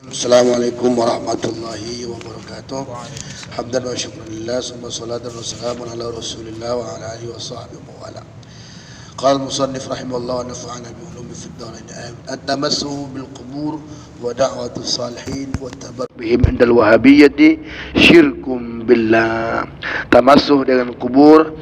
Assalamualaikum warahmatullahi wabarakatuh. Hamdan wa syukran lillah, summa salatan wa salamun ala rasulillah wa ala alihi wa sahbihi wa ala. Qala al-musannif rahimahullah wa nafa'ana bi ulumi fid dharain amin. At-tamassuh bil qubur wa da'watu salihin wa tabarruk bihim indal wahabiyyati syirkum billah. Tamassuh dengan kubur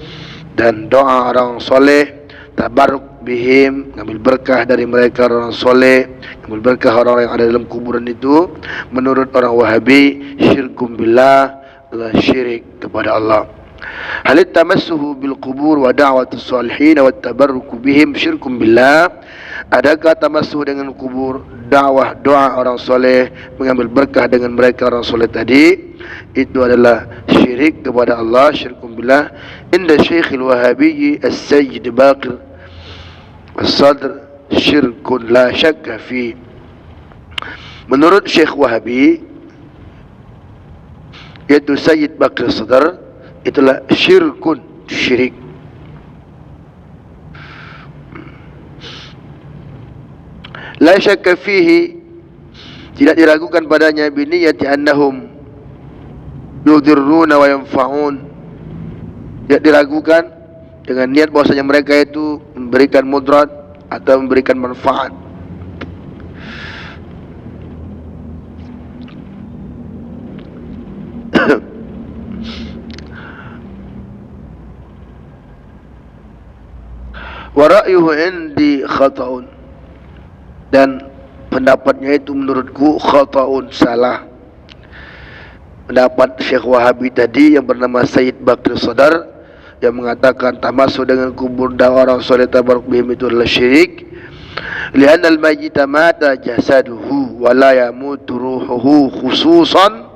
dan doa orang soleh, tabarruk bihim, ngambil berkah dari mereka orang soleh, ngambil berkah orang-orang yang ada dalam kuburan itu, menurut orang Wahabi syirkum billah, adalah syirik kepada Allah. Halit tamassuhu bil qubur wa da'watus salihin wa tabarruku bihim syirkum billah. Adakah tamassuh dengan kubur, dakwah doa orang soleh, mengambil berkah dengan mereka orang soleh tadi, itu adalah syirik kepada Allah, syirkum billah. Inda Syekhul Wahabi As-Sayyid Baqir As-Sadr syirkun la syakka fi. Menurut Syekh Wahabi, yaitu Sayyid Baqir As-Sadr, itulah syirkun, syirik. La syakka fihi, tidak diragukan padanya, biniyati annahum yudirruna wa yanfa'un, tidak diragukan dengan niat bahwasanya mereka itu memberikan mudarat atau memberikan manfaat. Wa ra'yuhu indi khata'un, dan pendapatnya itu menurutku khata'un, salah. Pendapat Syekh Wahabi tadi yang bernama Sayyid Baqir Sadar, yang mengatakan tamassuh dengan kubur dan orang soleh tabarruk bihim itu adalah syirik. Li'anna al-mayyita mata jasaduhu wa la yamutu ruhuhu khususan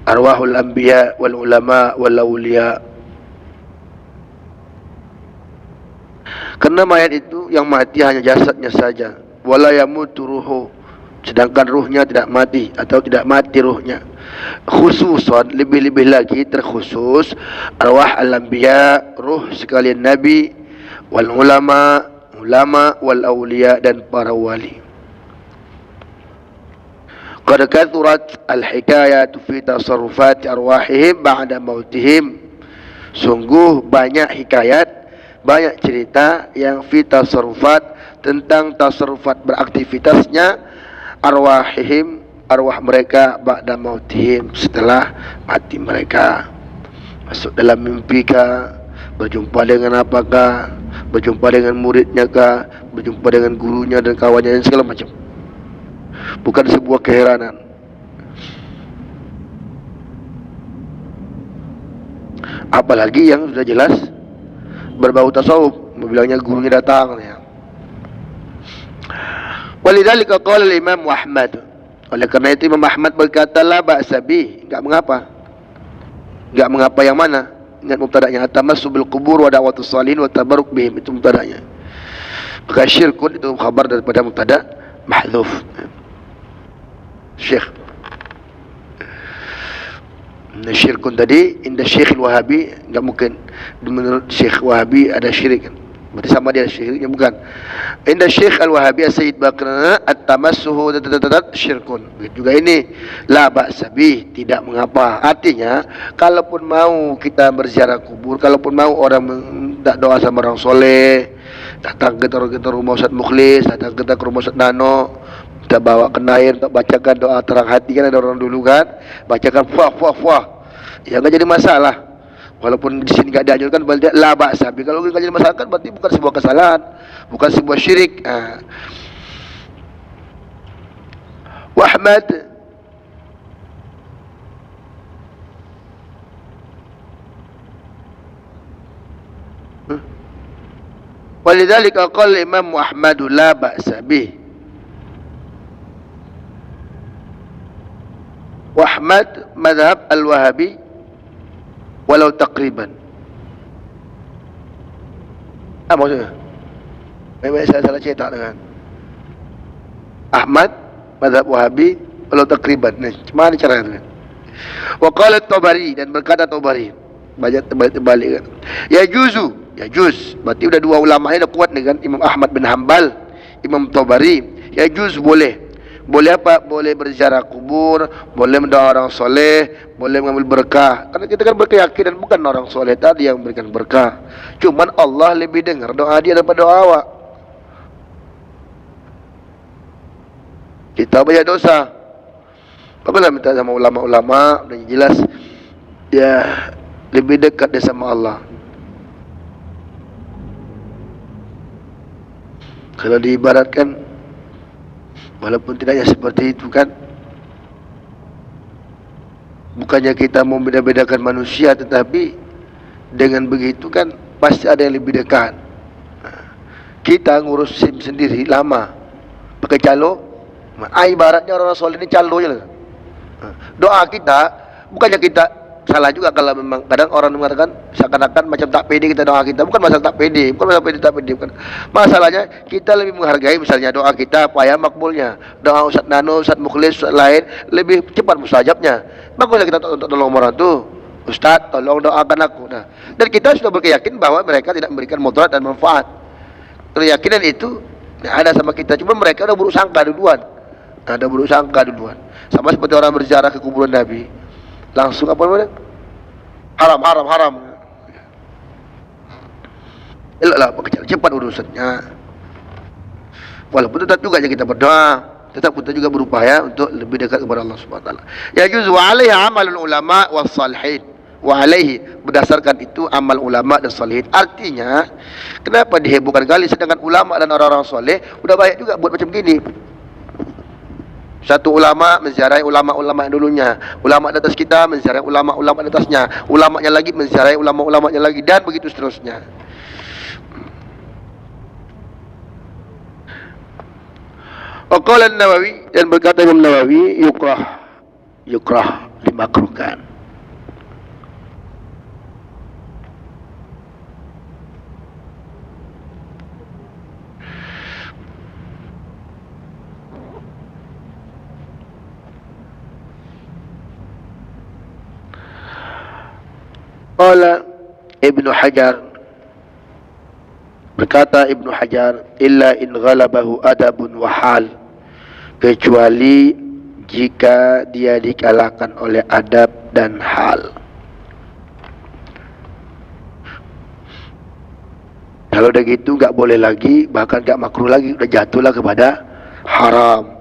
arwahul anbiya wal ulama wal awliya. Karena mayat itu yang mati hanya jasadnya saja, wala yamutu ruhu, sedangkan ruhnya tidak mati atau tidak mati ruhnya. Khususan, lebih-lebih lagi terkhusus, arwah al-anbiya, ruh sekalian nabi, wal ulama, ulama, wal awliya, dan para wali. Qad kathurat al-hikayat fi tasarrufat arwahihim ba'da mautihim. Sungguh banyak hikayat, banyak cerita yang fi tasarrufat, tentang tasarrufat, beraktivitasnya, arwahihim, arwah mereka, ba'da mautihim, setelah mati mereka. Masuk dalam mimpi kah, berjumpa dengan apakah, berjumpa dengan muridnya kah, berjumpa dengan gurunya dan kawannya dan segala macam. Bukan sebuah keheranan. Apalagi yang sudah jelas berbau tasawuf, bilangnya gurunya datang ya. Walidzalika qala al-Imam Ahmad, oleh karena itu Imam Ahmad berkata la ba'sa bih, enggak mengapa. Enggak mengapa yang mana? Ingat mubtada'nya, at-tamassu bil qubur wa da'watus salihin wa tabarruk bihim, itu mubtada'nya. Maka syirkun itu khabar daripada mubtada' mahdhuf. Syekh syirkun tadi inda Syekh Wahabi, enggak mungkin menurut Syekh Wahabi ada syirik kan? Berarti sama dia syiriknya, bukan. Inda Syekh Al-Wahabi Sayyid Baqir at-tamassuhu syirkun. Juga ini la ba'sa bih, tidak mengapa. Artinya, kalaupun mau kita berziarah kubur, kalaupun mau orang minta doa sama orang soleh, datang ke rumah Ustaz Mukhlis, datang kita ke rumah Ustaz Nano, kita bawa kenair untuk bacakan doa terang hati, kan ada orang dulu kan, bacakan fuah, ya enggak jadi masalah. Walaupun di sini enggak dianjurkan, berarti la ba'sa bih. Kalau enggak jadi masalah kan berarti bukan sebuah kesalahan, bukan sebuah syirik. Wa Ahmad walidzalika qala Imam Ahmad la ba'sa bih. Wa Ahmad madhab al-Wahabi walau takriban. Apa maksudnya? Baik-baik saya salah cetak dengan Ahmad madhab Wahabi walau takriban. Nah, gimana caranya? Wa qala Tabari, dan berkata Tabari, banyak terbalik kan. Ya juzu Ya juz. Berarti udah dua ulama ini dah kuat nih kan, Imam Ahmad bin Hanbal, Imam Tabari. Ya juz boleh. Boleh apa? Boleh berziarah kubur, boleh mendoa orang soleh, boleh mengambil berkah. Karena kita kan berkeyakinan bukan orang soleh tadi yang memberikan berkah. Cuman Allah lebih dengar doa dia daripada doa awak. Kita banyak dosa. Apabila minta sama ulama-ulama, dan jelas ya lebih dekat dia sama Allah. Kalau diibaratkan, walaupun tidaknya seperti itu kan, bukannya kita mau beda-bedakan manusia, tetapi dengan begitu kan pasti ada yang lebih dekat. Kita ngurus SIM sendiri lama, pakai calo. Ibaratnya orang soleh ini calo je lah. Doa kita, bukannya kita salah juga kalau memang kadang orang mengatakan seakan-akan macam tak pede kita doa kita. Bukan masalah tak pede, bukan masalah pede tak pede, bukan. Masalahnya kita lebih menghargai misalnya doa kita apa ya makbulnya. Doa Ustaz Nano, Ustaz Mukhlis, Ustaz lain lebih cepat mustajabnya. Baguslah kita untuk tolong orang tu. Ustaz, tolong doakan aku. Nah, dan kita sudah berkeyakin bahwa mereka tidak memberikan mudarat dan manfaat. Keyakinan itu ada sama kita, cuma mereka sudah buruk sangka duluan. Ada buruk sangka duluan. Sama seperti orang berziarah ke kuburan Nabi, langsung apa namanya? Haram. Eloklah cepat urusannya. Walaupun tetap juga kita berdoa, tetap kita juga berupaya untuk lebih dekat kepada Allah Subhanahu wa taala. Ya juz wa alaihi amalul ulama was salihin. Wa alaihi, berdasarkan itu amal ulama dan salihin. Artinya, kenapa dihebohkan kali sedangkan ulama dan orang-orang soleh udah banyak juga buat macam gini. Satu ulama menziarahi ulama-ulama yang dulunya, ulama di atas kita menziarahi ulama-ulama di atasnya, ulamanya lagi menziarahi ulama-ulamanya lagi, dan begitu seterusnya. Qala An-Nawawi, dan berkata Imam Nawawi, yukrah dimakruhkan. Qala Ibnu Hajar, berkata Ibnu Hajar, illa in ghalabahu adabun wa hal, kecuali jika dia dikalahkan oleh adab dan hal. Kalau udah gitu enggak boleh lagi, bahkan enggak makruh lagi, udah jatuhlah kepada haram.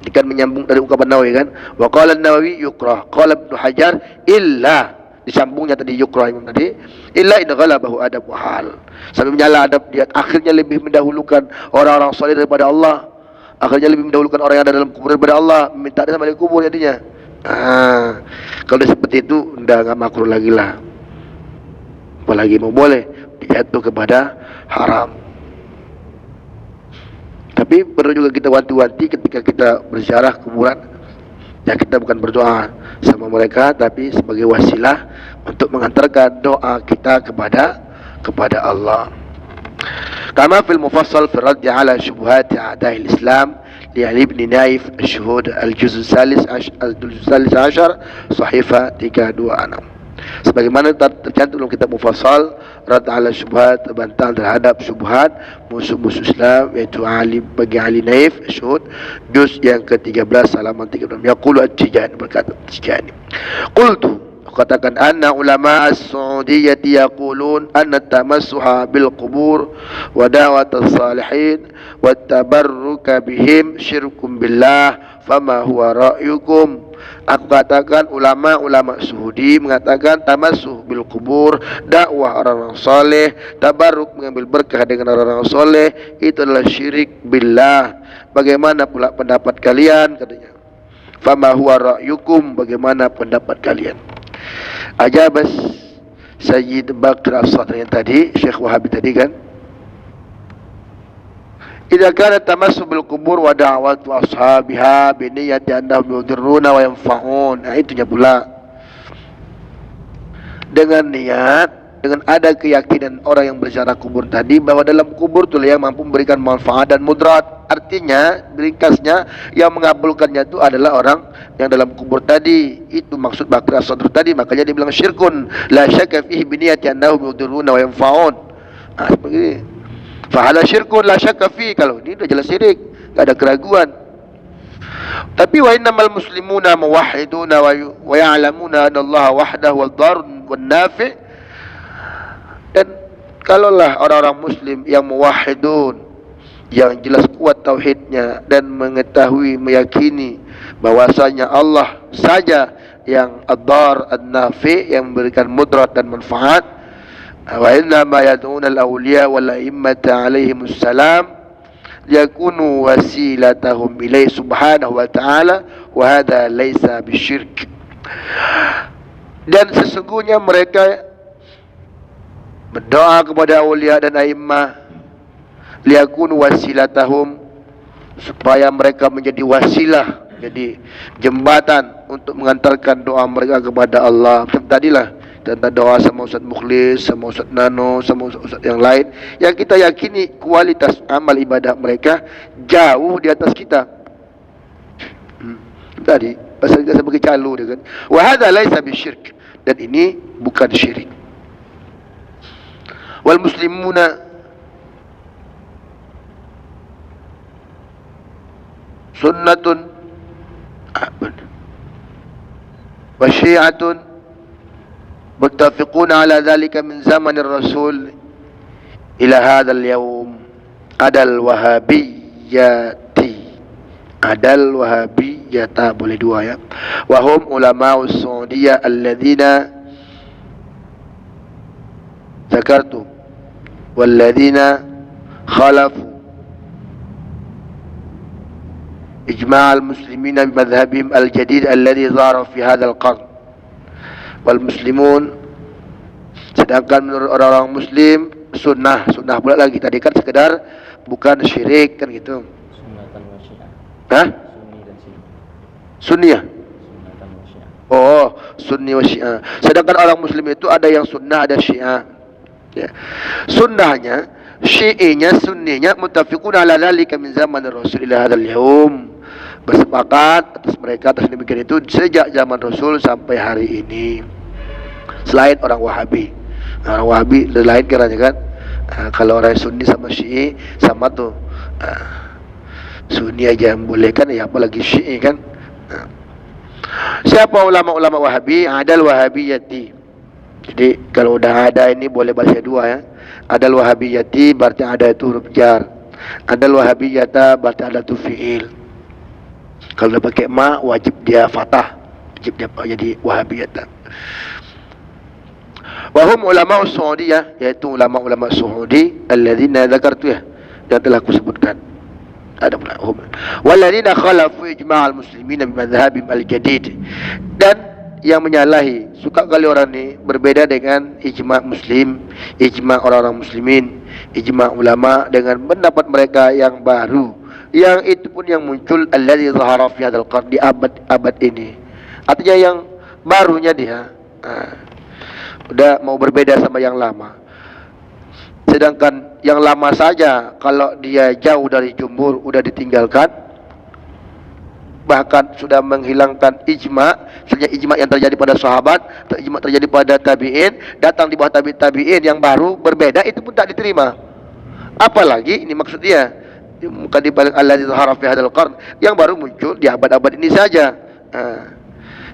Ini kan menyambung dari ungkapan Nawawi kan, wa qala An-Nawawi yukrah, qala Ibnu Hajar illa, disambungnya tadi yukrah Imam tadi, illa in ghalabahu adab wa hal, sampai menyala adab dia, akhirnya lebih mendahulukan orang-orang saleh daripada Allah, akhirnya lebih mendahulukan orang yang ada dalam kubur daripada Allah, minta dia sama di kubur jadinya. Kalau seperti itu enggak makruh lagi lah, apalagi mau boleh jatuh kepada haram. Tapi perlu juga kita wanti-wanti ketika kita berziarah kuburan, ya kita bukan berdoa sama mereka, tapi sebagai wasilah untuk mengantarkan doa kita kepada Allah. Kama fil mufassal fi radd ala syubhat a'da'il Islam li Ali ibn Naif al-Shuhud al-juz' al-salis ashar sahifa 326. Sebagaimana tercantum dalam kitab Mufassal Radd ala Syubhat, bantahan terhadap syubhat musuh-musuh Islam, yaitu bagi Ali Naif Syuhud, juz yang ke-13 halaman 36. Yaqulu At-Tijani, berkata At-Tijani, qultu, katakan, anna ulama as-Saudiyyati yaqulun anna tamassuha bil qubur wa da'wat as-salihin wa tabarruka bihim syirkum billah, fama huwa ra'yukum. Aku katakan ulama-ulama Saudi mengatakan tamassuh bil kubur, dakwah orang-orang soleh, tabarruk mengambil berkah dengan orang-orang soleh, itu adalah syirik billah. Bagaimana pula pendapat kalian, katanya. Fama huwa ra'yukum, bagaimana pendapat kalian. Ajabas Sayyid Bakr As-Sadr yang tadi, Syekh Wahabi tadi kan, idza kana tamassu bil qubur wa da'watu ashabiha bi niyyati annahum yudirruna wa yanfa'un. Nah, itunya pula. Dengan niat, dengan ada keyakinan orang yang berziarah kubur tadi bahwa dalam kubur itulah yang mampu memberikan manfaat dan mudarat. Artinya, ringkasnya, yang mengabulkannya itu adalah orang yang dalam kubur tadi. Itu maksud Bakr As-Sadr tadi, makanya dia bilang syirkun la syakka fihi bi niyyati annahum yudirruna wa yanfa'un. Seperti ini. Fahada syirkun la syakka fi, kalau ini sudah jelas syirik, enggak ada keraguan. Tapi wa innamal muslimuna muwahhiduna wa ya'lamuna anna Allah wahdahu wad-dar wan-nafi'. Dan kalaulah orang-orang muslim yang muwahhidun, yang jelas kuat tauhidnya dan mengetahui, meyakini bahwasanya Allah saja yang ad-dar an-nafi', yang memberikan mudarat dan manfaat. Wa inna ma yad'una al-awliya wal a'immata alaihimus salam yakunu wasilatahum ilaihi subhanahu wa ta'ala, wa hadha laisa bisyirk. Dan sesungguhnya mereka berdoa kepada awliya dan a'immah liyakunu wasilatahum, supaya mereka menjadi wasilah, jadi jembatan untuk mengantarkan doa mereka kepada Allah. Tadilah tentang doa sama Ustaz Mukhlis, sama Ustaz Nano, sama Ustaz yang lain, yang kita yakini kualitas amal ibadah mereka jauh di atas kita. Tadi pasal kita sebagai calo dia kan. Wa hadza laisa bisyirk, dan ini bukan syirik. Wal muslimuna sunnatun wa syi'atun muttafiquna ala dhalika min zamanir rasul ila hadzal yawm. Adal wahabiyyati, adal wahabiyyata, boleh dua ya. Wa hum ulama'us Saudiyah alladzina zakartu walladzina khalafu إجماع المسلمين بمذهبهم الجديد الذي ظهر في هذا القرن. والمسلمون, sedangkan menurut orang-orang muslim sunnah pula lagi, tadi kan sekedar bukan syirik kan gitu. Sunnatan wa syiah. Hah? Sunni dan syiah. Sunniyah? Sunnatan wa syiah. Oh, sunni wa syiah. Sedangkan orang muslim itu ada yang sunnah, ada syiah ya. Sunnahnya, syi'inya, sunninya muttafiqun ala dzalika min zaman Rasul ila hadzal yaum, bersepakat atas mereka atas demikian itu sejak zaman Rasul sampai hari ini. Selain orang Wahabi, orang Wahabi lain kiranya kan. Kalau orang Sunni sama Syi'i sama tuh. Sunni aja yang boleh kan, ya apalagi Syi'i kan. Siapa ulama-ulama Wahabi? Adal Wahabiyyati. Jadi kalau udah ada ini boleh baca dua ya. Adal Wahabiyyati berarti ada itu huruf jar. Adal Wahabiyyata berarti ada itu fi'il. Kalau dia pakai ma, wajib dia fatah, wajib dia jadi Wahabiyyata. Wahum ulama Saudiyah, yaitu ulama-ulama Saudi alladzina dzakartu ya, yang telah aku sebutkan. Ada pula hum walladzina khalafu ijma' al-muslimin bi madhhabihim al-jadid, dan yang menyalahi, suka kali orang ini berbeda dengan ijma' muslim, ijma' orang-orang muslimin, ijma' ulama dengan pendapat mereka yang baru, yang itu pun yang muncul alladzi zahara fi hadzal qarn, di abad ini. Artinya yang barunya dia udah mau berbeda sama yang lama. Sedangkan yang lama saja kalau dia jauh dari jumhur udah ditinggalkan, bahkan sudah menghilangkan ijma', sejak ijma' yang terjadi pada sahabat, ijma' terjadi pada tabi'in, datang di bawah tabi'in yang baru berbeda, itu pun tak diterima. Apalagi ini maksud dia bukan di balik alladzi zahara fi hadzal qarn, yang baru muncul di abad-abad ini saja.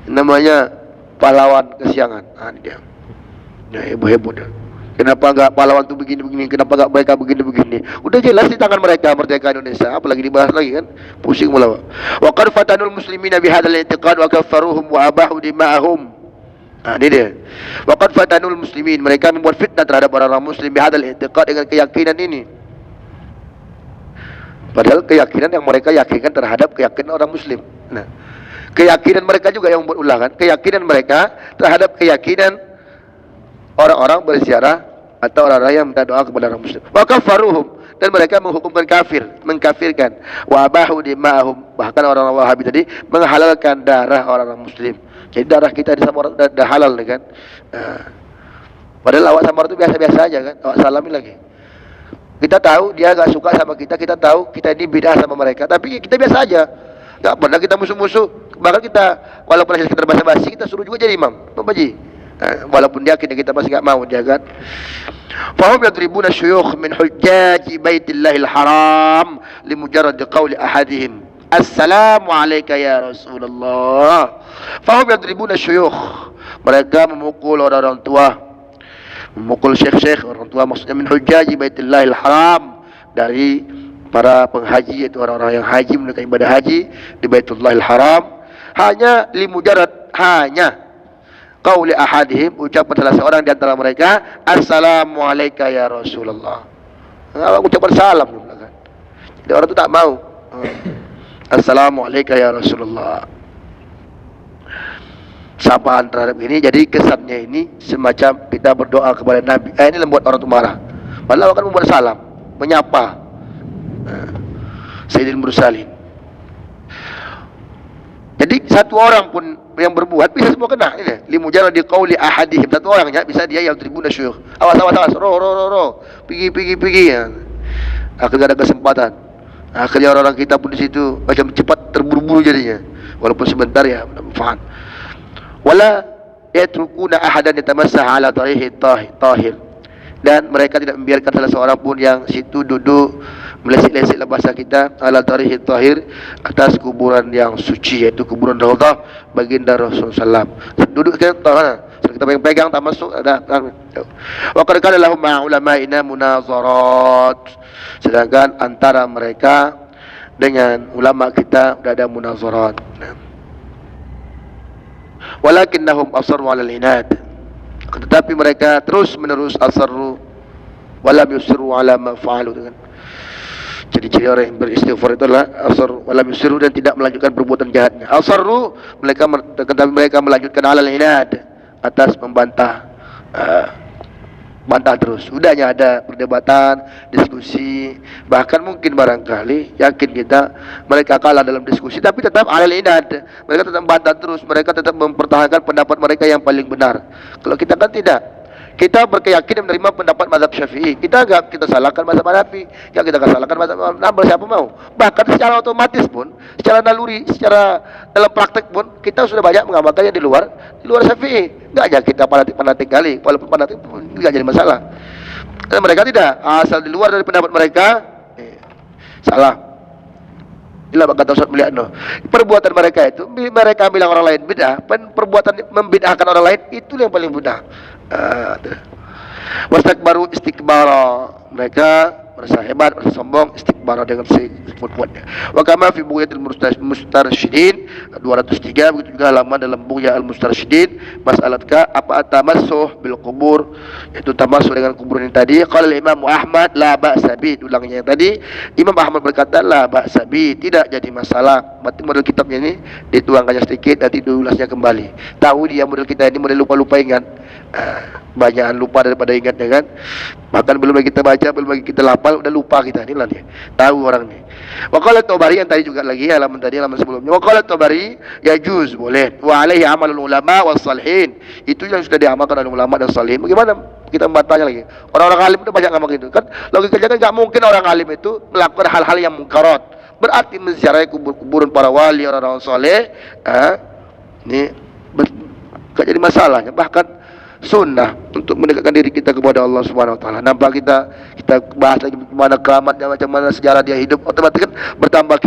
Namanya pahlawan kesiangan. Ini dia. Ya, heboh-heboh dah. Kenapa enggak pahlawan tu begini-begini? Kenapa enggak mereka begini-begini? Udah jelas di tangan mereka merdeka Indonesia. Apalagi dibahas lagi kan? Pusing mula. Wa qad fatanul muslimina bi hadzal i'tiqad wa kaffaruhum wa abahu dima'ahum. Ini dia. Wa qad fatanul muslimin, mereka membuat fitnah terhadap orang-orang muslim bi hadzal i'tiqad, dengan keyakinan ini. Padahal keyakinan yang mereka yakinkan terhadap keyakinan orang muslim. Nah, keyakinan mereka juga yang membuat ulah kan? Keyakinan mereka terhadap keyakinan orang-orang berziarah atau orang-orang yang minta doa kepada orang muslim. Wa kafaruhum, dan mereka menghukumkan kafir, mengkafirkan. Wa abahu dima'ahum, bahkan orang-orang Wahabi tadi menghalalkan darah orang-orang muslim. Jadi darah kita di Samar dah halal nih kan. Padahal awak Samar itu biasa-biasa aja kan, awak salami lagi. Kita tahu dia gak suka sama kita, kita tahu kita ini beda sama mereka, tapi kita biasa aja, gak pernah kita musuh-musuh. Bahkan kita walaupun sekedar basa-basi, kita suruh juga jadi imam. Pak Haji, Walaupun dia kita masih enggak mau dia kan. Fahum yadribuna syuyukh min hujjaji baitillahil haram limujarrad qawli ahadihim assalamu alayka ya Rasulullah. Fahum yadribuna syuyukh, mereka memukul orang-orang tua, memukul syekh-syekh orang tua, maksudnya min hujjaji baitillahil haram, dari para penghaji, yaitu orang-orang yang haji menunaikan ibadah haji di Baitullahil Haram, hanya limujarrad, hanya qauli ahadihim, ucapan salah seorang di antara mereka, assalamu alayka ya Rasulullah. Ucapan salam kan. Jadi orang itu tak mau. Assalamu alayka ya Rasulullah. Sapaan terhadap ini, jadi kesannya ini semacam kita berdoa kepada Nabi. Ini membuat orang itu marah. Padahal akan membuat salam, menyapa Sayyidil Mursalin. Jadi satu orang pun yang berbuat bisa semua kena ini. Limujarrad qauli ahadihim, satu orang ya bisa dia yang tribuna syuyukh. Awas ro. Pergi ya. Akhirnya ada kesempatan. Akhirnya orang-orang kita pun di situ macam cepat terburu-buru jadinya. Walaupun sebentar ya, faham. Wala yatrukuna ahadan yatamassah ala tarihi tahir. Dan mereka tidak membiarkan salah seorang pun yang situ duduk melesik-lesik bahasa kita ala tarihi tahir, atas kuburan yang suci, yaitu kuburan Raudhah baginda Rasulullah SAW. Duduk kita pegang tak masuk ada. Wa qad kana lahum ma'a ulama'ina munazarat. Sedangkan antara mereka dengan ulama kita sudah ada munazarat. Walakinnahum asarru 'ala al-inad. Tetapi mereka terus menerus asarru walam yusirru ala ma fa'alu, dengan ciri-ciri orang yang beristighfar itulah asarru walam yusirru, dan tidak melanjutkan perbuatan jahatnya. Asarru, mereka melanjutkan alal inad, atas membantah, bantah terus. Udahnya ada perdebatan, diskusi, bahkan mungkin barangkali yakin kita mereka kalah dalam diskusi, tapi tetap alal inad, mereka tetap bantah terus, mereka tetap mempertahankan pendapat mereka yang paling benar. Kalau kita kan tidak, kita berkeyakinan menerima pendapat mazhab Syafi'i, kita salahkan mazhab Hanafi, ya kita salahkan mazhab Hanbal, siapa mau. Bahkan secara otomatis pun, secara naluri, secara dalam praktek pun kita sudah banyak mengamalkannya di luar Syafi'i. Enggak aja kita fanatik kali, walaupun fanatik pun enggak jadi masalah. Dan mereka tidak, asal di luar dari pendapat mereka salah. Inilah kata Ustaz Mulyana, perbuatan mereka itu, mereka bilang orang lain bid'ah, perbuatan membid'ahkan orang lain itu yang paling mudah. Wastakbaru istikbara, mereka merasa hebat, merasa sombong, istikbara dengan sekuat-kuatnya. Wa kama fi bughyatil mustarsyidin 203, begitu juga halaman dalam bughya al-mustarsyidin, mas'alatka apa tamassuh bil qubur, yaitu tamassuh dengan kuburan yang tadi. Qala Imam Ahmad la ba'sa bi, ulangnya yang tadi Imam Ahmad berkata la ba'sa bi, tidak jadi masalah. Berarti model kitabnya ini dituangkannya sedikit, nanti diulasnya kembali. Tahu dia model kita ini model lupa-lupa ingat. Banyakan lupa daripada ingatnya kan. Bahkan belum lagi kita baca, belum lagi kita lapal, udah lupa kita. Inilah dia, tahu orang ni. Wa qala Tabari, yang tadi juga lagi halaman sebelumnya. Wa qala Tabari yajuz, boleh. Wa alaihi amalul ulama was salihin, itu yang sudah diamalkan oleh ulama dan salihin. Bagaimana kita membantahnya lagi? Orang-orang alim itu banyak ngomong itu kan. Logikanya kan enggak mungkin orang alim itu melakukan hal-hal yang mungkarat. Berarti menziarahi kuburan para wali, orang-orang saleh, ini enggak jadi masalahnya. Bahkan sunnah untuk mendekatkan diri kita kepada Allah Subhanahu wa taala. Nampak kita bahas lagi bagaimana keramatnya, macam mana sejarah dia hidup, otomatis kan bertambah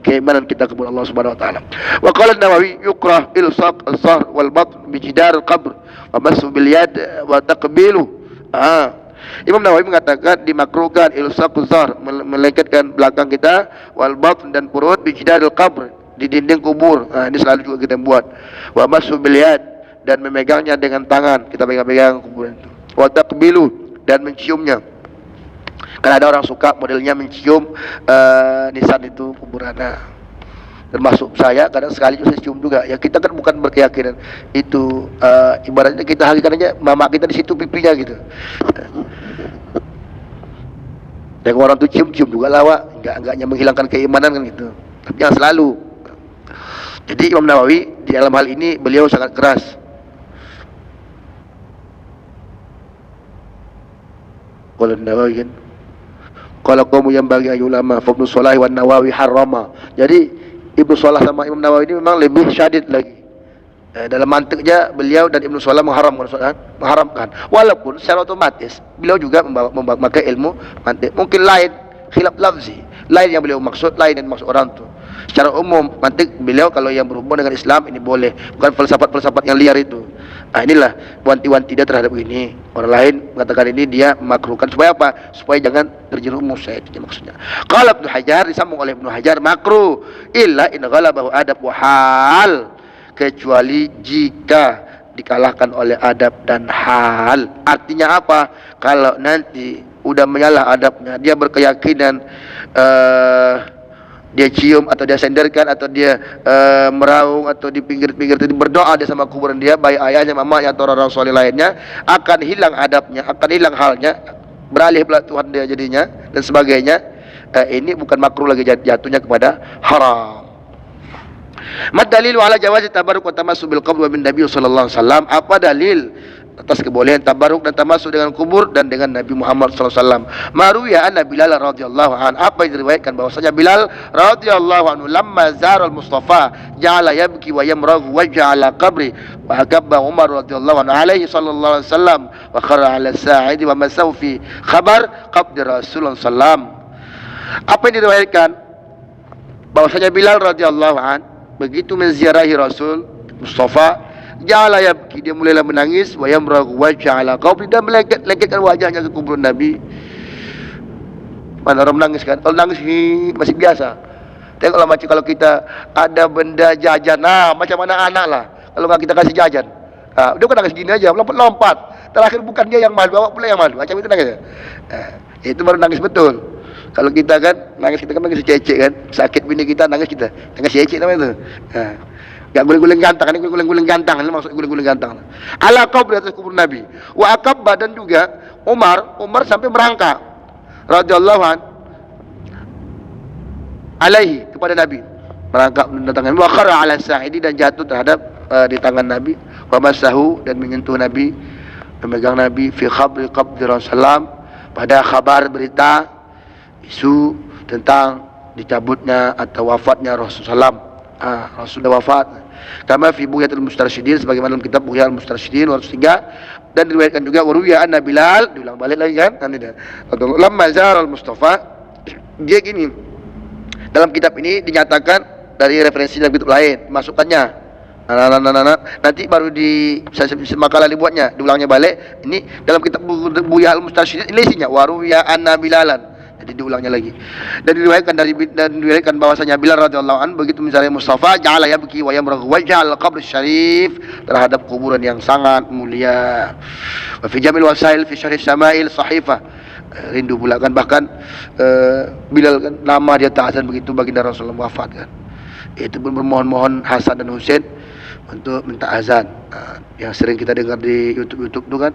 keimanan kita kepada Allah Subhanahu wa taala. Wa qala An-Nawawi yukrah ilsaq al-zahr wal batn bi jidar al-qabr wa masu bil yad wa taqbilu. Imam Nawawi mengatakan dimakruhkan ilsaq al-zahr, melekatkan belakang kita, wal batn dan perut, bi jidar al-qabr, di dinding kubur. Ini selalu juga kita buat. Wa masu bil yad, dan memegangnya dengan tangan, kita pegang-pegang kuburan itu. Wa taqbilu, dan menciumnya. Karena ada orang suka modelnya mencium nisan itu kuburan. Termasuk saya kadang sekali saya cium juga. Ya kita kan bukan berkeyakinan itu ibaratnya kita hakikatnya mama kita di situ pipinya gitu. Dan orang tuh cium-cium juga lawak, enggaknya menghilangkan keimanan kan gitu. Tapi jangan selalu. Jadi Imam Nawawi di dalam hal ini beliau sangat keras. Qala Nawawi kan, qala qaumu yang bagi ulama Ibnu Shalah wan Nawawi harrama. Jadi Ibnu Shalah sama Imam Nawawi ini memang lebih syadid lagi. Dalam mantiknya beliau dan Ibnu Salam mengharamkan. Walaupun secara otomatis beliau juga memakai ilmu mantik. Mungkin lain khilaf lafzi, lain yang beliau maksud, lain yang maksud orang tu. Secara umum mantik beliau kalau yang berhubungan dengan Islam ini boleh, bukan falsafat-falsafat yang liar itu. Inilah wanti-wanti dia terhadap ini. Orang lain mengatakan ini dia makruhkan supaya apa? Supaya jangan terjerumus, saya itu maksudnya. Qala Ibnu Hajar, disambung oleh Ibnu Hajar, makruh illa in ghalabahu adab wa hal, kecuali jika dikalahkan oleh adab dan hal. Artinya apa? Kalau nanti udah menyalah adabnya, dia berkeyakinan dia cium atau dia senderkan atau dia meraung atau di pinggir-pinggir itu berdoa dia sama kuburan dia, baik ayahnya, mamanya atau orang soleh lainnya, akan hilang adabnya, akan hilang halnya, beralih pula Tuhan dia jadinya dan sebagainya. Ini bukan makruh lagi, jatuhnya kepada haram. Mad dalil ala jawazi tabarruk wa tamassu bil qabr wa bin Nabi sallallahu alaihi wasallam. Apa dalil atas kebolehan tabarruk dan tamasuk dengan kubur dan dengan Nabi Muhammad sallallahu alaihi wasallam? Maruya anna Bilal radhiyallahu an, apa yang diriwayatkan bahwasanya Bilal radhiyallahu anhu lamma zara al-Mustafa ja'ala yabki wa yamragu wa ja'ala qabri wa akabba Umar radhiyallahu anhu alaihi sallallahu alaihi wasallam wa khara ala sa'idi wa masaw fi khabar qabdi Rasulullah sallallahu. Apa yang diriwayatkan bahwasanya Bilal radhiyallahu an begitu menziarahi Rasul Mustafa, ja'ala yabki, dia mulailah menangis, wa yamragu wajha ala qabri, dan melengketkan wajahnya ke kuburan Nabi. Mana orang menangis kan? Kalau nangis masih biasa. Tengoklah macam kalau kita ada benda jajan, macam mana anak lah kalau nggak kita kasih jajan, dia kan nangis gini aja, lompat-lompat. Terakhir bukan dia yang malu, bawa pula yang malu. Macam itu nangis. Itu baru nangis betul. Kalau kita kan nangis, kita kan nangis cecek kan, sakit bini kita nangis, kita nangis cecek namanya itu. Gak guling-guling gantang, ini guling-guling gantang, ini maksud guling-guling gantang. Ala qabri, atas kubur Nabi. Wa akabba, dan juga Umar sampai merangkak radhiyallahu an alaihi, kepada Nabi, merangkak mendatangkan. Wa khara ala sa'idi, dan jatuh terhadap di tangan Nabi. Wa masahu, dan menyentuh Nabi, memegang Nabi fi qabri Rasulullah, pada kabar berita isu tentang dicabutnya atau wafatnya Rasulullah. Rasul dah wafat. Kama fi Bughyatul Mustarsyidin, sebagaimana dalam kitab Bughyatul Mustarsyidin 203, dan diriwayatkan juga waruya anna Bilal, diulang balik lagi kan, lamma zara al-Mustafa, dia gini, dalam kitab ini dinyatakan dari referensi dalam kitab lain, masukannya nanti baru di makalah dibuatnya, diulangnya balik. Ini dalam kitab Bughyatul Mustarsyidin, ini isinya waruya anna Bilalan, jadi diulangnya lagi. Dan diriwayatkan bahwasanya Bilal radhiyallahu anhu begitu misalnya Mustafa ja'ala yabki wa yamraghu wa ja'al qabr syarif, terhadap kuburan yang sangat mulia. Wa fi jamil wasail fi syarh syama'il sahifah, rindu pula kan, bahkan Bilal kan nama dia ta'zan begitu baginda Rasulullah wafat kan. Itu pun bermohon-mohon Hasan dan Husain untuk minta azan. Yang sering kita dengar di YouTube tu kan,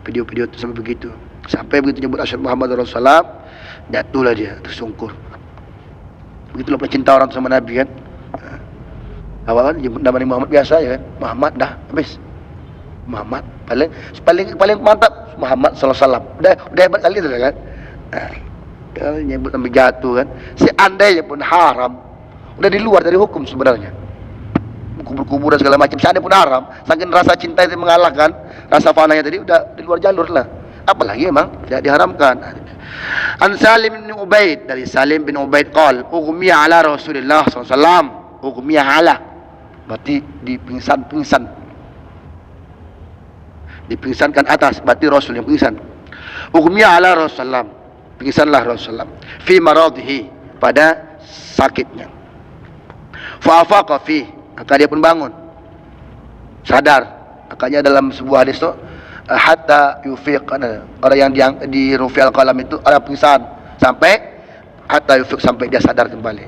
video-video itu sampai begitu. Sampai begitu nyebut asyhadu Muhammad Rasulullah, jatuhlah dia tersungkur. Begitulah pecinta orang sama Nabi kan. Awal kan nyebut nama Muhammad biasa ya kan. Muhammad dah habis. Muhammad paling mantap Muhammad sallallahu alaihi wasallam. Udah hebat kali itu kan. Kalau nyebut sampai jatuh kan. Seandainya pun haram. Udah di luar dari hukum sebenarnya. Kubur-kuburan segala macam seandainya pun haram. Saking rasa cinta itu mengalahkan rasa fananya tadi, udah di luar jalur lah. Apalagi memang tidak diharamkan. An Salim bin Ubaid, dari Salim bin Ubaid qol ughmiya ala Rasulillah sallallahu alaihi wasallam. Ughmiya ala berarti dipingsankan atas, berarti Rasul yang pingsan. Ughmiya ala Rasulullah, pingsanlah Rasulullah fi maradhihi, pada sakitnya. Fa afaqa fi, maka dia pun bangun sadar. Makanya dalam sebuah hadis tu hatta yufiq, orang yang di rufi'al qalam itu orang pingsan sampai hatta yufiq, sampai dia sadar kembali.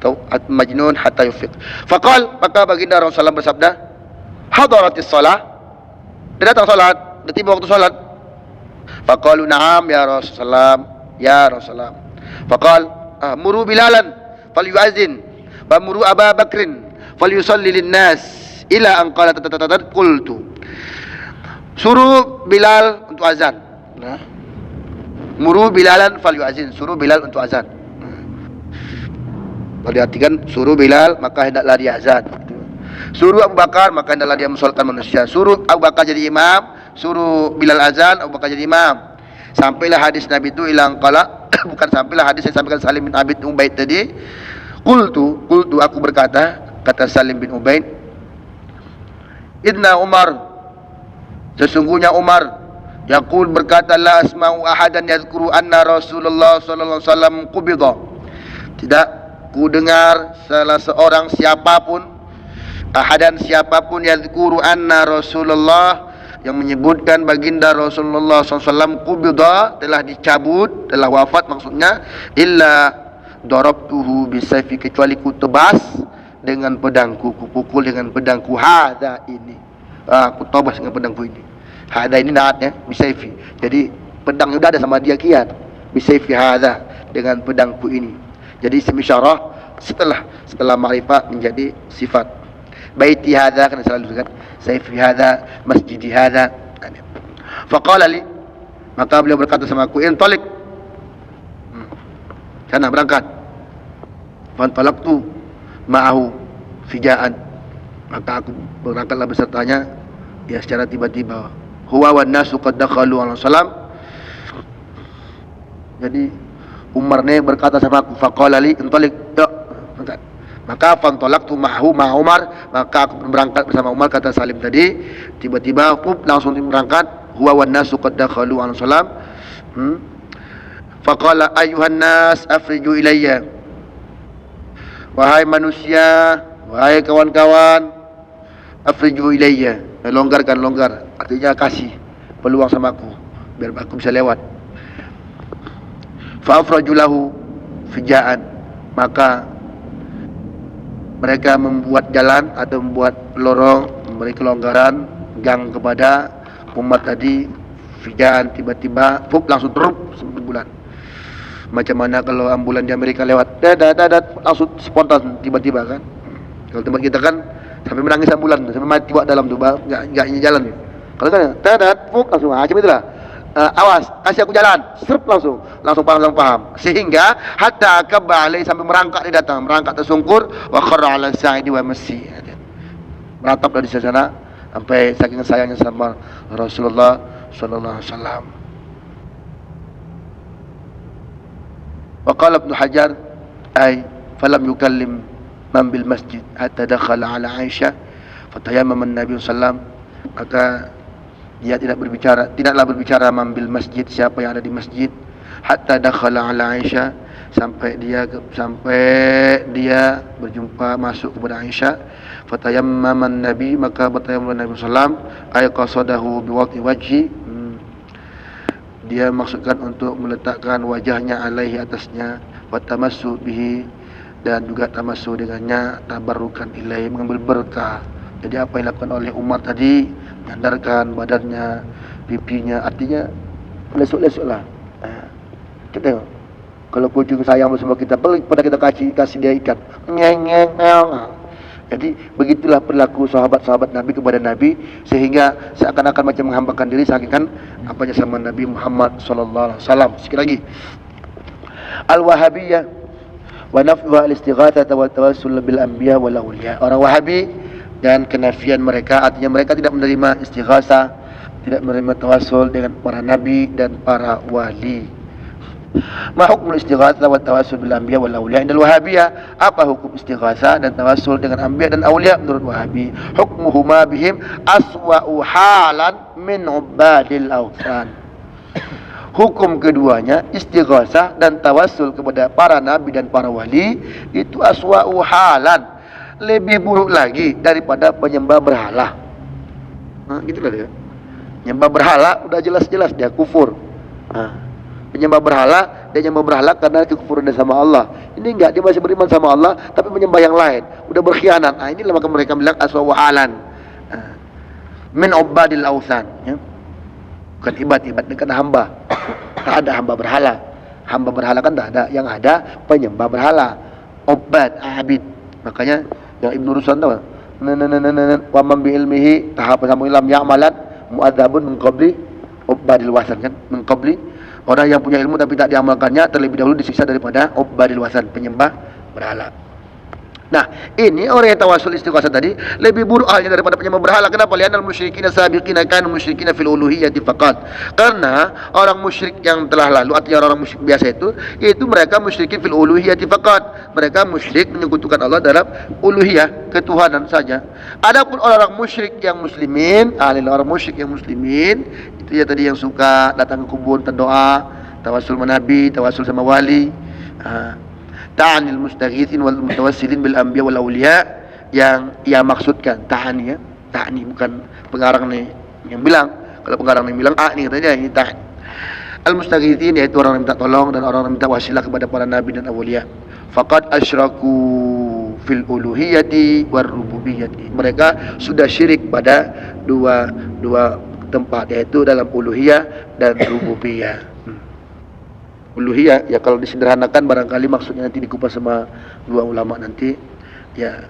Tahu majnun hatta yufiq. Faqal, maka baginda Rasulullah bersabda, hadaratis shalah, dia datang salat, dah tiba waktu salat. Faqalu na'am ya Rasulullah, ya Rasulullah. Faqal muru Bilalan falyu'azzin wa muru Abu Bakrin falyusalli lin-nas ila an qala qultu, suruh Bilal untuk azan. Muru Bilalan falyu'azzin, suruh Bilal untuk azan. Kalau diartikan suruh Bilal maka hendaklah dia azan. Suruh Abu Bakar, maka hendaklah dia mensolatkan manusia. Suruh Abu Bakar jadi imam, suruh Bilal azan, Abu Bakar jadi imam. Sampailah hadis Nabi itu hilang kala bukan sampailah hadis yang sampaikan Salim bin Abi Ubaid tadi. Qultu aku berkata, kata Salim bin Ubaid, Inna Umar, sesungguhnya Umar yaqul berkata, la asma'u ahadan yadhkuru anna Rasulullah sallallahu alaihi wasallam qubida. Tidak ku dengar salah seorang siapapun, ahadan siapapun yadhkuru anna Rasulullah, yang menyebutkan baginda Rasulullah SAW qubida, telah dicabut, telah wafat maksudnya, illa darabtuhu bisayfi, kecuali ku tebas dengan pedangku, ku pukul dengan pedangku, hadza ini, ku tebas dengan pedangku ini. Hadza ini naatnya bisayfi, jadi pedang sudah ada sama dia kiat, bisayfi hadza, dengan pedangku ini. Jadi isim isyarah setelah ma'rifat menjadi sifat. Baiti hadza, kan selalu disebut sayfi hadza, masjidi hadza. Faqala li, maka beliau berkata sama aku, intalik, sana berangkat. Fantalaqtu ma'ahu fija'an, maka aku berangkatlah besertanya, ya secara tiba-tiba. Huwa wan nasu qad dakhalu ala salam. Jadi Umar ni berkata sama aku, faqala li intalik, yuk berangkat. Maka fantalaqtu ma'ahu ma Umar, maka aku berangkat bersama Umar, kata Salim tadi. Tiba-tiba langsung berangkat. Huwa wan nasu qad dakhalu ala salam. Faqala ayuhan nas afriju ilayya, wahai manusia, wahai kawan-kawan, afriju ilayya, longgar, artinya kasih peluang sama aku biar aku bisa lewat. Fa'afrajulahu fija'an, maka mereka membuat jalan atau membuat lorong, memberi kelonggaran, gang kepada umat tadi. Fija'an, tiba-tiba langsung terup seperti bulan. Macam mana kalau ambulan di Amerika lewat, dadat, langsung spontan tiba-tiba kan. Kalau tempat kita kan sampai menangis ambulan, sampai mati buat dalam tu, enggak jalan. Kalau kan dadat, langsung macam itulah. Awas, kasih aku jalan, serp langsung paham. Sehingga hatta kabali, sampai merangkak dia datang, merangkak tersungkur, wa kharra ala sa'idi wa massi, meratap dari sana sampai saking sayangnya sama Rasulullah sallallahu alaihi wasallam. Wa qala Ibnu Hajar, ay falam yukallim man bil masjid hatta dakhala ala Aisyah fatayammama an-nabi sallallahu alaihi wasallam, maka dia tidaklah berbicara mambil masjid, siapa yang ada di masjid, hatta dakhala ala Aisyah, sampai dia berjumpa masuk kepada Aisyah. Fatayammama an-nabi, maka bertayammum Nabi sallam, ay qasadahu biwati wajhi, dia maksudkan untuk meletakkan wajahnya alaihi, atasnya, wa tamassu bihi, dan juga tamassu dengannya, tabarrukan ilaihi, mengambil berkah. Jadi apa yang dilakukan oleh Umar tadi, menyandarkan badannya, pipinya, artinya lesuk-lesuk lah. Kita tengok, kalau kucing sayang bersama kita, pada kita kasih dia ikan, ngeng. Jadi begitulah perilaku sahabat-sahabat Nabi kepada Nabi, sehingga seakan-akan macam menghambakan diri, saking apanya sama Nabi Muhammad sallallahu alaihi wasallam. Sekali lagi, Al-Wahabiyyah wa nafdhu al-istighatsah wa tawassul bil anbiya wal awliya. Orang Wahabi dan kenafian mereka, artinya mereka tidak menerima istighatsah, tidak menerima tawassul dengan para nabi dan para wali. Ma hukmul istighatsah wa tawassul bil anbiya wal awliya indal Wahabiyyah? Apa hukum istighatsah dan tawassul dengan anbiya dan awliya menurut Wahabi? Hukmuhuma bihim aswa'u halan min ubadil awthan. Hukum keduanya, istighatsah dan tawassul kepada para nabi dan para wali, itu aswa'u halan, lebih buruk lagi daripada penyembah berhala. Gitulah dia. Penyembah berhala udah jelas-jelas dia kufur. Penyembah berhala, dia nyembah berhala karena kekufuran dia sama Allah. Ini enggak, dia masih beriman sama Allah tapi menyembah yang lain, udah berkhianat. Inilah maka mereka bilang aswa halan min ubadil awthan, ya. Bukan ibad dengan hamba. Tak ada hamba berhala. Hamba berhala kan tak ada, yang ada penyembah berhala. Ubad, abid. Makanya yang Ibnu Rusan tahu, wa man bi ilmihi tahapa samu ilam ya'malan mu'adzabun min qabli ubadil wasan, kan, min qabli. Orang yang punya ilmu tapi tak diamalkannya terlebih dahulu disiksa daripada ubadil wasan, penyembah berhala. Nah, ini orang yang tawasul istighosah tadi lebih buruk halnya daripada penyembah berhala. Kenapa? Li'annal musyrikina sabiqina kanu musyrikina fil uluhiyyati faqat. Karena orang musyrik yang telah lalu, artinya orang musyrik biasa itu mereka musyrikin fil uluhiyyati faqat. Mereka musyrik menyekutukan Allah dalam uluhiyah, ketuhanan saja. Adapun orang musyrik yang muslimin, orang musyrik yang muslimin itu ya tadi yang suka datang ke kubur, berdoa, tawasul sama nabi, tawasul sama wali. Ta'anil mustaghithin wal mutawassilin bil anbiya wal awliya, yang ia maksudkan ta'ani ya. Ta'ani bukan pengarang nih yang bilang. Kalau pengarang yang bilang nih katanya ini ta'ani. Al mustaghithin yaitu orang yang minta tolong dan orang yang minta wasilah kepada para nabi dan awliya. Faqad asyraku fil uluhiyyati war rububiyyati. Mereka sudah syirik pada dua tempat, yaitu dalam uluhiyah dan rububiyah. Uluhiyah ya kalau disederhanakan barangkali maksudnya nanti dikupas sama dua ulama nanti ya.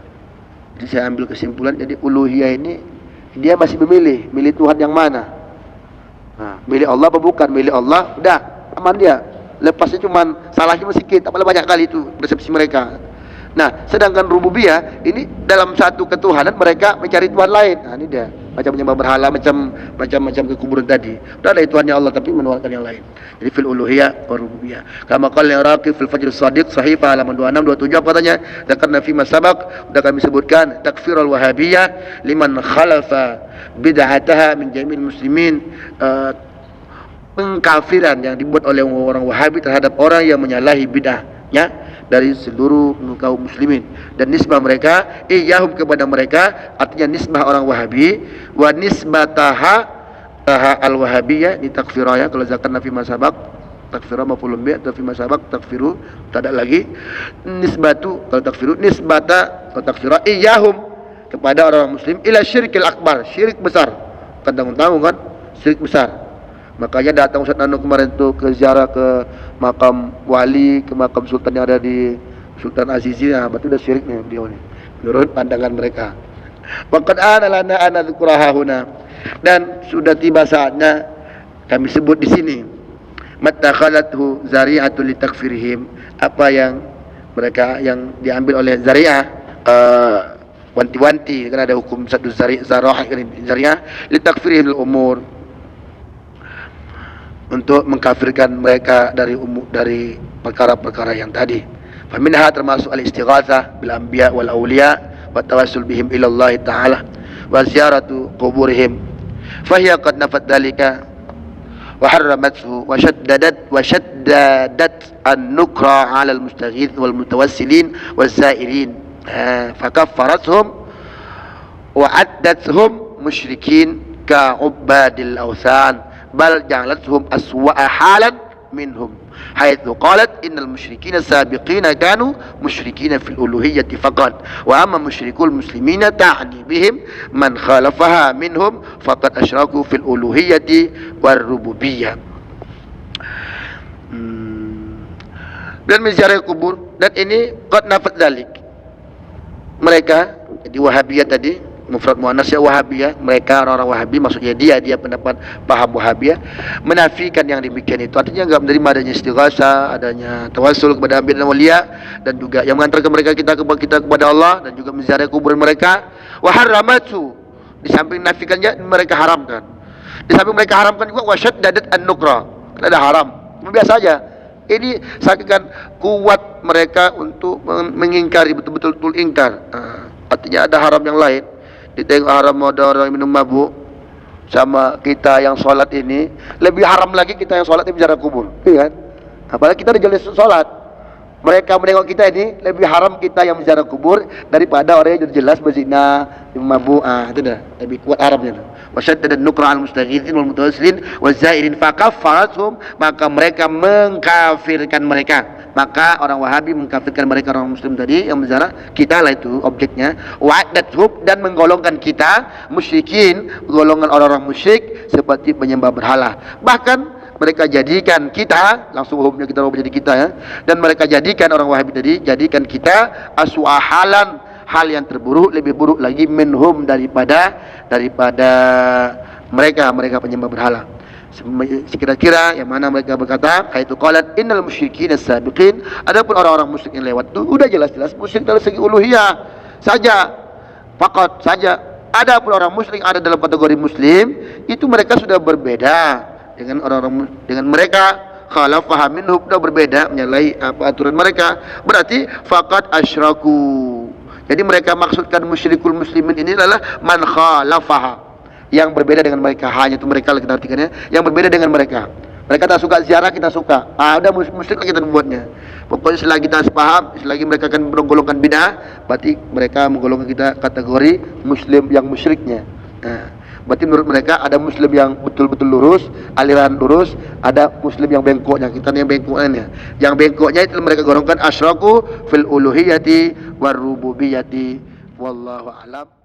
Jadi saya ambil kesimpulan, jadi uluhiyah ini dia masih milih Tuhan yang mana. Nah, milih Allah apa bukan? Milih Allah, udah aman dia. Lepasnya cuman salahnya sedikit, apalah banyak kali itu persepsi mereka. Nah, sedangkan rububiyah ini dalam satu ketuhanan mereka mencari Tuhan lain. Nah, ini dia macam menyembah berhala, macam ke kuburan tadi. Udah ada Tuhannya Allah tapi menuhankan yang lain. Jadi fil uluhiyah wa rububiyah. Kama qala Iraqi fil Fajr Shadiq Sahifah halaman 26 27 apa katanya? Dzakarna fi masabaq, sudah kami sebutkan takfir al-wahabiyah liman khalafa bid'ataha min jami'il muslimin. Pengkafiran yang dibuat oleh orang Wahabi terhadap orang yang menyalahi bid'ahnya dari seluruh kaum muslimin, dan nisbah mereka iyahum kepada mereka, artinya nisbah orang Wahabi, wa nisbataha al-wahabiyah di takfiraya. Kalau zakarna fi masabaq takfirah maf'ulun bi atau fi masabaq takfiru tidak lagi nisbatu. Kalau takfiru nisbata atau takfirah iyahum kepada orang muslim ila syirkil akbar, syirik besar. Kan tanggung-tanggung kan syirik besar. Makanya datang Ustaz Nano kemarin tuh ke ziarah ke makam wali, ke makam sultan yang ada di Sultan Azizi. Nah, betul udah syirik nih dia nih, menurut pandangan mereka. Waqad ana lana dzkurahuna, dan sudah tiba saatnya kami sebut di sini mattakhalathu zari'atul litakfirihim, apa yang mereka yang diambil oleh zari'ah, wanti-wanti kan ada hukum satu zari'ah litakfirihim al-umur, untuk mengkafirkan mereka dari perkara-perkara yang tadi. Faminha termasuk al-istighatsah bil anbiya wal awliya wa tawassul bihim ila Allah taala wa ziyaratu quburihim. Fahiya qad nafat dalika wa harramathu wa shaddadat an-nukra 'ala al-mustaghith wal mutawassilin waz zairin, fakaffarathum wa addathum musyrikin ka ubadil awthan bal ja'alathum aswa'a halan minhum haitsu qalat innal musyrikina sabiqina kanu musyrikina fil uluhiyyati faqat wa amma musyrikul muslimina ta'ni bihim man khalafaha minhum faqad asyraku fil uluhiyyati war rububiyyah. Dan menziarahi kubur, dan ini qad nafat dzalik. Mereka di Wahabiyah tadi mufrad muannas ya Wahabiyah, mereka orang-orang Wahabi, maksudnya dia pendapat paham Wahabiyah menafikan yang demikian itu, artinya enggak menerima adanya istighasah, adanya tawassul kepada anbiya dan waliya, dan juga yang mengantarkan kita kepada Allah, dan juga menziarahi kuburan mereka. Wa harramatu, di samping nafikannya mereka haramkan, di samping mereka haramkan juga wasyaddadat an-nukra, ada haram biasa saja. Ini saking kuat mereka untuk mengingkari, betul-betul ingkar. Artinya ada haram yang lain. Ditengok haram ada orang minum mabuk, sama kita yang sholat ini lebih haram lagi, kita yang sholat di ziarah kubur, iya kan? Apalagi kita jelas sholat, mereka menengok kita ini lebih haram kita yang ziarah kubur daripada orang yang jelas berzina, minum mabuk. Itu dah lebih kuat haramnya. Wasyaddadat nukra al mustaghithin wal mutawassilin waz zairin fakaffarathum, maka mereka mengkafirkan mereka. Maka orang Wahabi mengkafirkan mereka orang Muslim tadi yang menziarah kita lah, itu objeknya. Wa'adathum, dan menggolongkan kita musyrikin, golongan orang-orang musyrik seperti penyembah berhala. Bahkan mereka jadikan kita, langsung hukumnya kita jadi kita ya, dan mereka jadikan orang Wahabi tadi jadikan kita aswa halan, hal yang terburuk, lebih buruk lagi minhum daripada mereka penyembah berhala. Sekira-kira yang mana mereka berkata, kaitu qalat innal musyrikin as-sabiqin, adapun orang-orang musyrik yang lewat itu udah jelas-jelas musyrik dalam segi uluhiyah saja, faqat saja. Adapun orang musyrik ada dalam kategori muslim, itu mereka sudah berbeda dengan orang-orang dengan mereka, khalafah minhum, sudah berbeda menyalahi apa aturan mereka, berarti faqat asyraku. Jadi mereka maksudkan musyrikul muslimin ini adalah man khalafaha, yang berbeda dengan mereka. Hanya itu mereka kita artikannya, yang berbeda dengan mereka. Mereka tak suka ziarah, kita suka. Udah musyrik lagi kita membuatnya. Pokoknya selagi kita paham, selagi mereka akan menggolongkan bid'ah, berarti mereka menggolongkan kita kategori muslim yang musyriknya. Berarti menurut mereka ada muslim yang betul-betul lurus, aliran lurus, ada muslim yang bengkoknya. Kita nih yang bengkoknya. Yang bengkoknya itu mereka golongkan asyraku fil uluhiyati war rububiyati. Wallahu a'lam.